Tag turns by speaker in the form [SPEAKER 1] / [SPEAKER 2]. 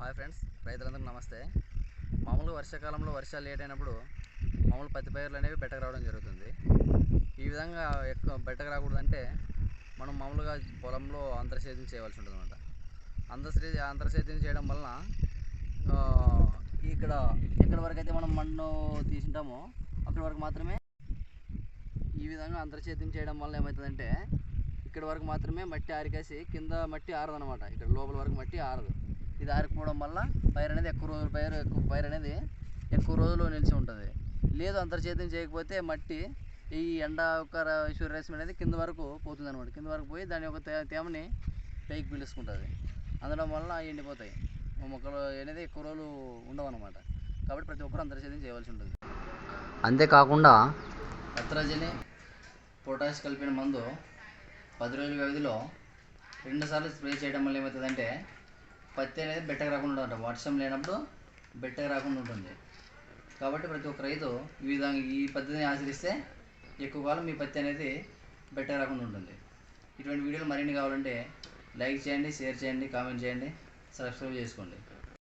[SPEAKER 1] Hi friends, రైతులందరికీ నమస్తే. మామూలుగా వర్షాకాలంలో వర్షాలు లేట్ అయినప్పుడు మామూలు పత్తి పైర్లు అనేవి బెట్టకు రావడం జరుగుతుంది. ఈ విధంగా ఎక్కువ బెట్టకు రాకూడదంటే మనం మామూలుగా పొలంలో అంతర్సేద్యం చేయవలసి ఉంటుంది అనమాట. అంతర్సేద్యం చేయడం వలన ఎక్కడి వరకు అయితే మనం మన్ను తీసుంటామో అక్కడి వరకు మాత్రమే. ఈ విధంగా అంతర్సేద్యం చేయడం వల్ల ఏమవుతుందంటే ఇక్కడి వరకు మాత్రమే మట్టి ఆరికేసి కింద మట్టి ఆరదనమాట. ఇక్కడ లోపల వరకు మట్టి ఆరదు. ఇది ఆరిపోవడం వల్ల పైరు అనేది ఎక్కువ రోజులు నిలిచి ఉంటుంది. లేదు అంతర్సేద్యం చేయకపోతే మట్టి ఈ ఎండ యొక్క సూర్యరశ్మి అనేది కింద వరకు పోతుంది అనమాట. కింద వరకు పోయి దాని యొక్క తేమని పైకి పీలుసుకుంటుంది. అందడం వల్ల ఎండిపోతాయి మొక్కలు అనేది ఎక్కువ రోజులు ఉండవు అనమాట. కాబట్టి ప్రతి ఒక్కరు అంతర్సేద్యం చేయవలసి ఉంటుంది. అంతేకాకుండా నత్రజని పొటాష్ కలిపిన మందు 10 రోజుల వ్యవధిలో 2 సార్లు స్ప్రే చేయడం వల్ల ఏమవుతుందంటే పత్తి అనేది బెట్టకు రాకుండా ఉంటుంది. వర్షం లేనప్పుడు బెట్టకు రాకుండా ఉంటుంది. కాబట్టి ప్రతి ఒక్క రైతు ఈ పద్ధతిని ఆచరిస్తే ఎక్కువ కాలం మీ పత్తి అనేది బెట్టకు రాకుండా ఉంటుంది. ఇటువంటి వీడియోలు మరిన్ని కావాలంటే లైక్ చేయండి, షేర్ చేయండి, కామెంట్ చేయండి, సబ్స్క్రైబ్ చేసుకోండి.